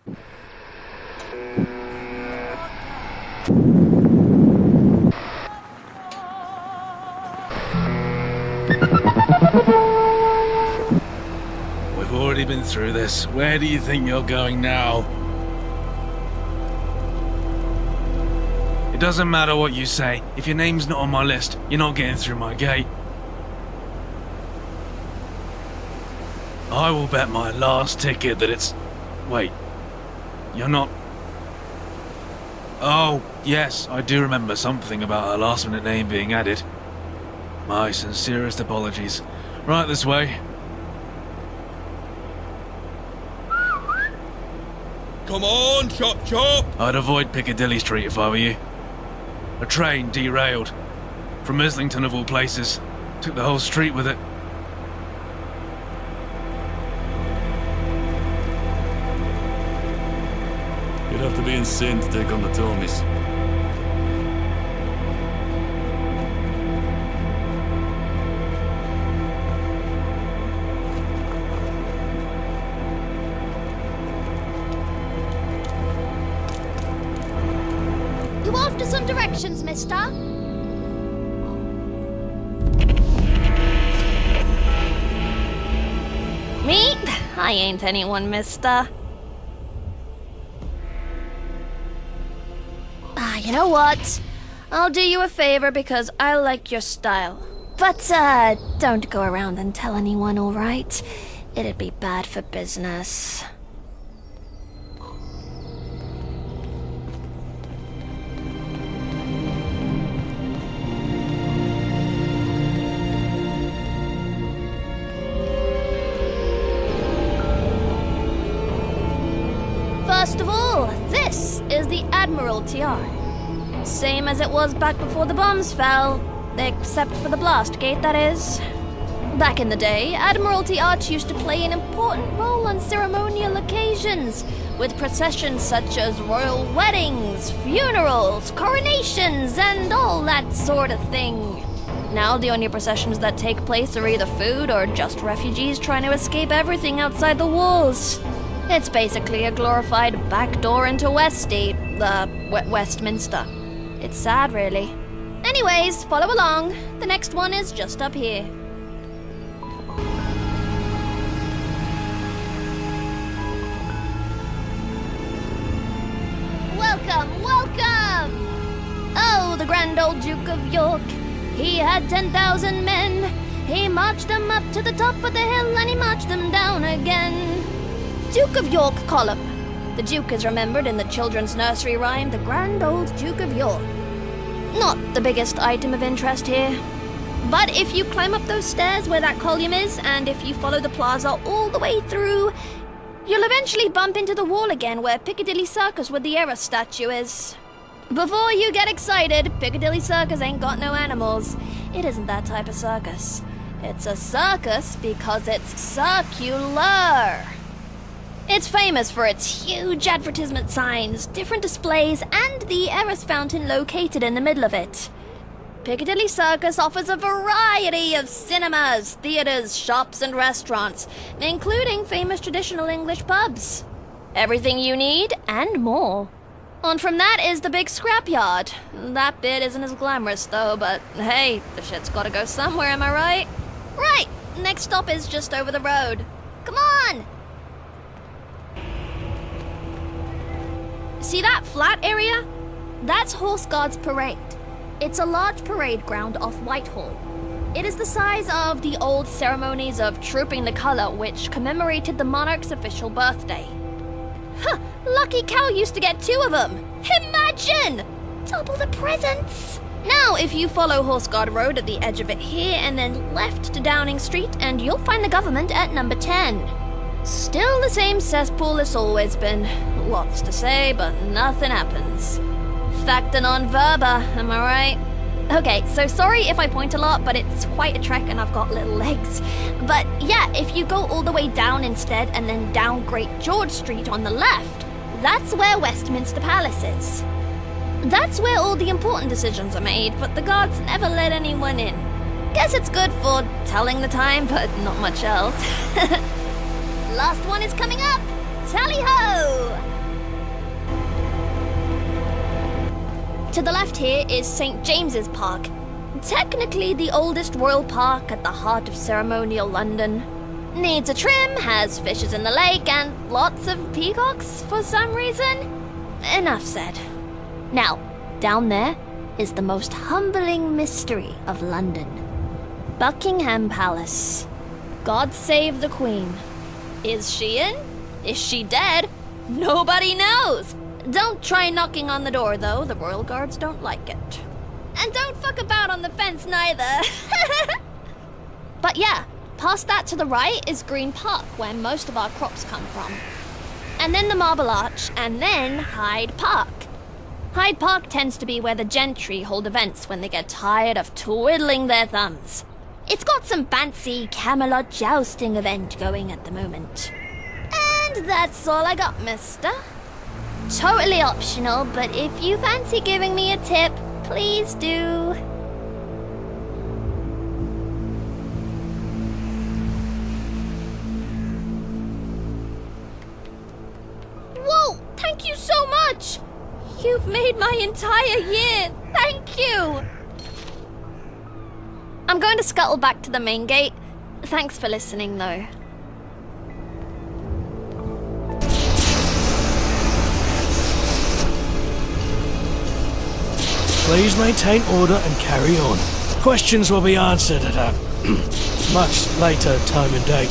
We've already been through this. Where do you think you're going now? It doesn't matter what you say. If your name's not on my list, you're not getting through my gate. I will bet my last ticket that it's... Wait. You're not... Oh, yes, I do remember something about a last-minute name being added. My sincerest apologies. Right this way. Come on, chop chop! I'd avoid Piccadilly Street if I were you. A train derailed. From Islington of all places. Took the whole street with it. You'd have to be insane to take on the Tomies. You after some directions, mister? Me? I ain't anyone, mister. You know what? I'll do you a favor because I like your style. But, don't go around and tell anyone, alright? It'd be bad for business. First of all, this is the Admiralty Arch. Same as it was back before the bombs fell, except for the blast gate, that is. Back in the day, Admiralty Arch used to play an important role on ceremonial occasions, with processions such as royal weddings, funerals, coronations, and all that sort of thing. Now the only processions that take place are either food or just refugees trying to escape everything outside the walls. It's basically a glorified backdoor into Westminster. It's sad, really. Anyways, follow along. The next one is just up here. Welcome, welcome! Oh, the grand old Duke of York. He had 10,000 men. He marched them up to the top of the hill and he marched them down again. Duke of York column. The Duke is remembered in the children's nursery rhyme, The Grand Old Duke of York. Not the biggest item of interest here. But if you climb up those stairs where that column is, and if you follow the plaza all the way through, you'll eventually bump into the wall again where Piccadilly Circus with the Era statue is. Before you get excited, Piccadilly Circus ain't got no animals. It isn't that type of circus. It's a circus because it's circular. It's famous for its huge advertisement signs, different displays, and the Eris fountain located in the middle of it. Piccadilly Circus offers a variety of cinemas, theaters, shops, and restaurants, including famous traditional English pubs. Everything you need, and more. On from that is the big scrapyard. That bit isn't as glamorous though, but hey, the shit's gotta go somewhere, am I right? Right, next stop is just over the road. Come on! See that flat area? That's Horse Guards Parade. It's a large parade ground off Whitehall. It is the size of the old ceremonies of Trooping the Colour, which commemorated the monarch's official birthday. Huh, lucky cow used to get 2 of them. Imagine! Double the presents! Now, if you follow Horse Guard Road at the edge of it here and then left to Downing Street, and you'll find the government at number 10. Still the same cesspool it's always been. Lots to say, but nothing happens. Facta non verba, am I right? Okay, so sorry if I point a lot, but it's quite a trek and I've got little legs. But yeah, if you go all the way down instead and then down Great George Street on the left, that's where Westminster Palace is. That's where all the important decisions are made, but the guards never let anyone in. Guess it's good for telling the time, but not much else. Last one is coming up. Tally-ho! To the left here is St. James's Park. Technically the oldest royal park at the heart of ceremonial London. Needs a trim, has fishes in the lake, and lots of peacocks for some reason. Enough said. Now, down there is the most humbling mystery of London. Buckingham Palace. God save the Queen. Is she in? Is she dead? Nobody knows. Don't try knocking on the door, though. The royal guards don't like it. And don't fuck about on the fence, neither. But yeah, past that to the right is Green Park, where most of our crops come from. And then the Marble Arch, and then Hyde Park. Hyde Park tends to be where the gentry hold events when they get tired of twiddling their thumbs. It's got some fancy Camelot jousting event going at the moment. And that's all I got, mister. Totally optional, but if you fancy giving me a tip, please do. Whoa! Thank you so much! You've made my entire year! Thank you! I'm going to scuttle back to the main gate. Thanks for listening, though. Please maintain order and carry on. Questions will be answered at a much later time and date.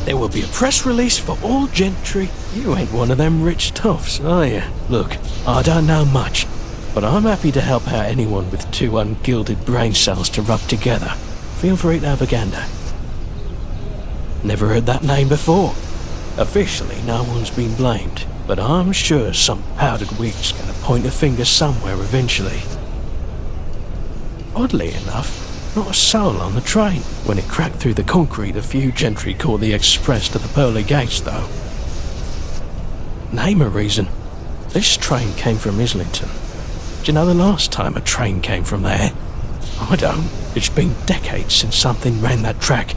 There will be a press release for all gentry. You ain't one of them rich toffs, are you? Look, I don't know much, but I'm happy to help out anyone with two ungilded brain cells to rub together. Feel free to have a gander. Never heard that name before. Officially, no one's been blamed, but I'm sure some powdered wig's gonna point a finger somewhere eventually. Oddly enough, not a soul on the train. When it cracked through the concrete, a few gentry caught the express to the pearly gates, though. Name a reason. This train came from Islington. Do you know the last time a train came from there? I don't. It's been decades since something ran that track,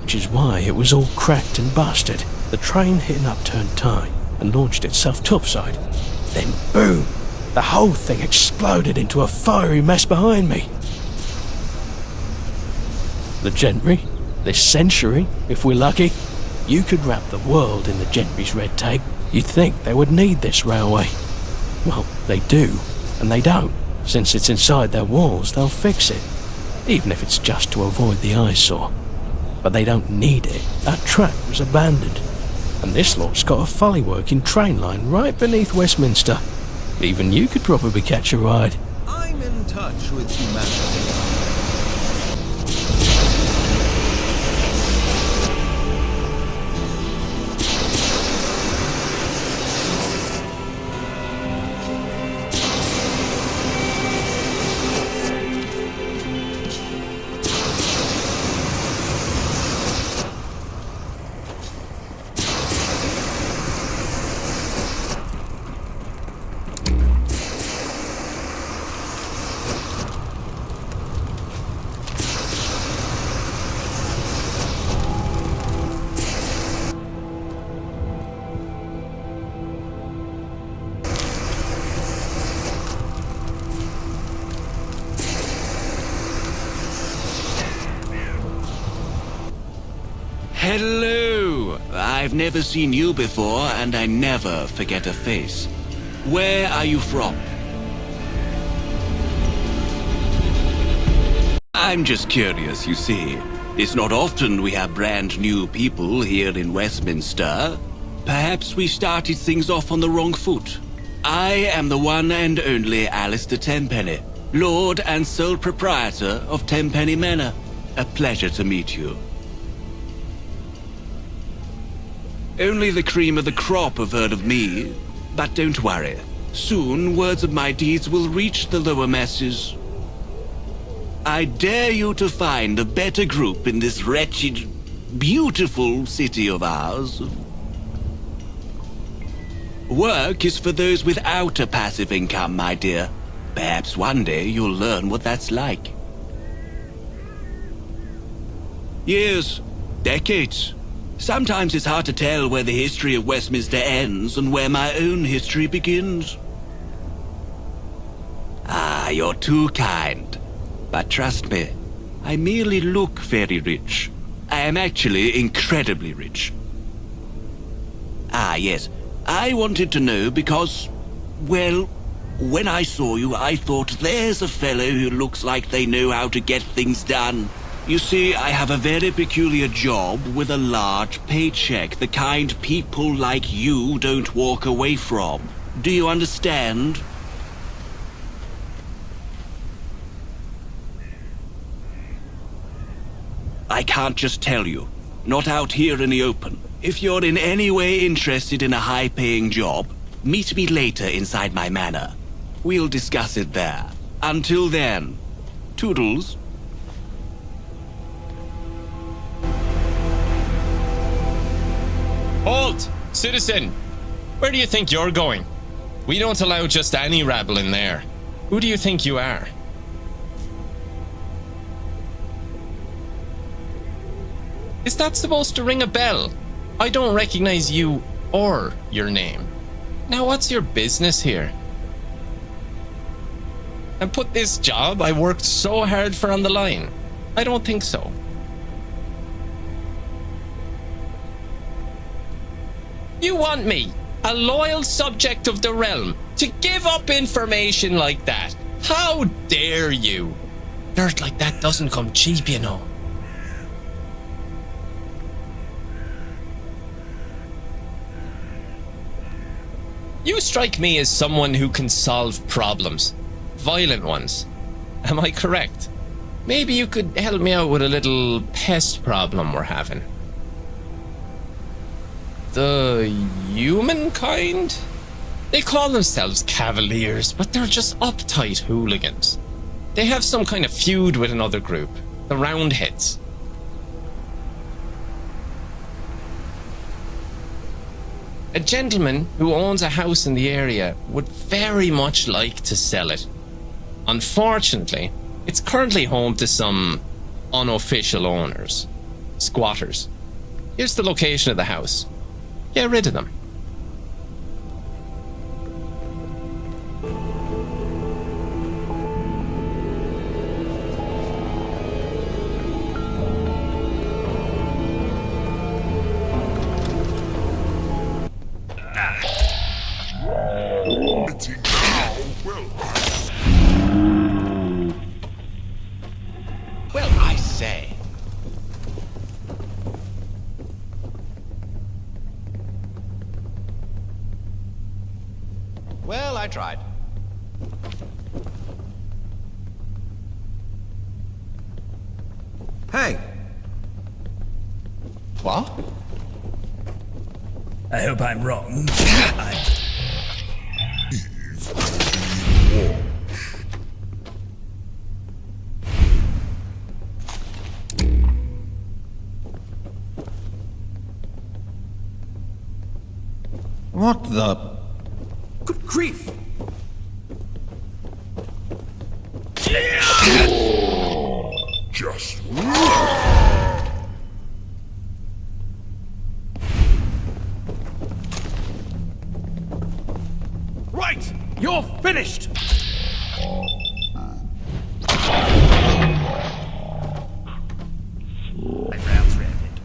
which is why it was all cracked and busted. The train hit an upturned tie and launched itself topside. Then boom! The whole thing exploded into a fiery mess behind me. The gentry, this century, if we're lucky, you could wrap the world in the gentry's red tape. You'd think they would need this railway. Well, they do, and they don't. Since it's inside their walls, they'll fix it, even if it's just to avoid the eyesore. But they don't need it. That track was abandoned, and this lot's got a fully working train line right beneath Westminster. Even you could probably catch a ride. I'm in touch with humanity. Hello! I've never seen you before, and I never forget a face. Where are you from? I'm just curious, you see. It's not often we have brand new people here in Westminster. Perhaps we started things off on the wrong foot. I am the one and only Alistair Tenpenny, Lord and sole proprietor of Tenpenny Manor. A pleasure to meet you. Only the cream of the crop have heard of me, but don't worry. Soon, words of my deeds will reach the lower masses. I dare you to find a better group in this wretched, beautiful city of ours. Work is for those without a passive income, my dear. Perhaps one day you'll learn what that's like. Years, decades. Sometimes it's hard to tell where the history of Westminster ends and where my own history begins. you're too kind. But trust me, I merely look very rich. I am actually incredibly rich. Ah, yes. I wanted to know because, well, when I saw you, I thought there's a fellow who looks like they know how to get things done. You see, I have a very peculiar job with a large paycheck, the kind people like you don't walk away from. Do you understand? I can't just tell you. Not out here in the open. If you're in any way interested in a high-paying job, meet me later inside my manor. We'll discuss it there. Until then, toodles. Halt! Citizen! Where do you think you're going? We don't allow just any rabble in there. Who do you think you are? Is that supposed to ring a bell? I don't recognize you or your name. Now what's your business here? And put this job I worked so hard for on the line? I don't think so. You want me, a loyal subject of the realm, to give up information like that? How dare you? Dirt like that doesn't come cheap, you know. You strike me as someone who can solve problems. Violent ones. Am I correct? Maybe you could help me out with a little pest problem we're having. The humankind? They call themselves cavaliers, but they're just uptight hooligans. They have some kind of feud with another group, the Roundheads. A gentleman who owns a house in the area would very much like to sell it. Unfortunately, it's currently home to some unofficial owners, squatters. Here's the location of the house. Get rid of them. Well, I say. Well, I tried. Hey! What? I hope I'm wrong. What the... Good grief! Just Right! You're finished! My round's ended.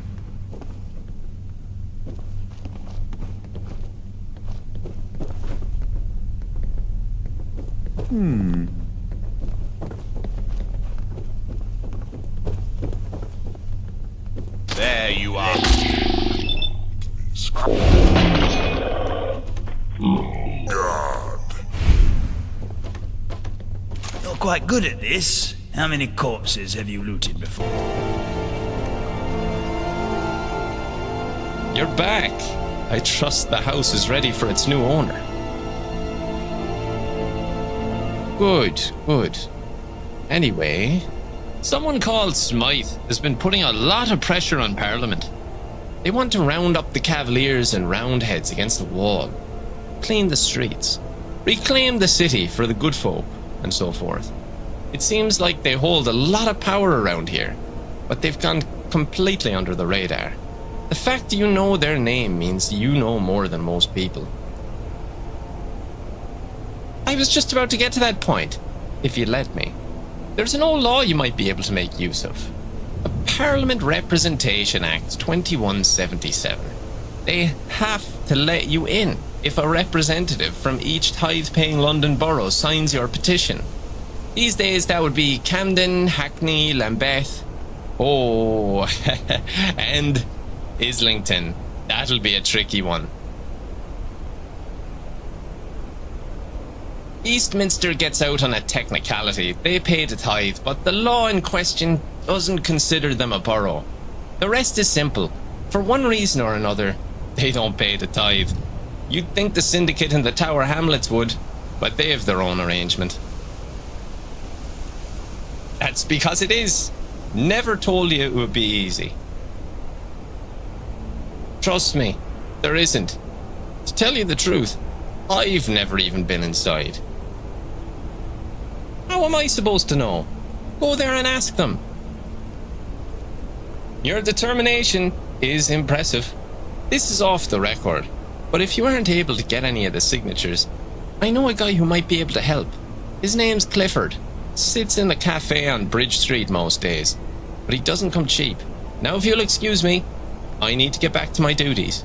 There you are. You're quite good at this. How many corpses have you looted before? You're back. I trust the house is ready for its new owner. Good, good. Anyway, someone called Smythe has been putting a lot of pressure on Parliament. They want to round up the Cavaliers and Roundheads against the wall, clean the streets, reclaim the city for the good folk, and so forth. It seems like they hold a lot of power around here, but they've gone completely under the radar. The fact you know their name means you know more than most people. I was just about to get to that point. if you let me. There's an old law you might be able to make use of. A Parliament Representation Act 2177. They have to let you in if a representative from each tithe-paying London borough signs your petition. These days that would be Camden, Hackney, Lambeth, and Islington. That'll be a tricky one. Eastminster gets out on a technicality. They pay the tithe, but the law in question doesn't consider them a borough. The rest is simple. For one reason or another, they don't pay the tithe. You'd think the syndicate in the Tower Hamlets would, but they have their own arrangement. That's because it is. Never told you it would be easy. Trust me, there isn't. To tell you the truth, I've never even been inside. How am I supposed to know? Go there and ask them. Your determination is impressive. This is off the record, but if you aren't able to get any of the signatures, I know a guy who might be able to help. His name's Clifford. Sits in the cafe on Bridge Street most days, but he doesn't come cheap. Now if you'll excuse me, I need to get back to my duties.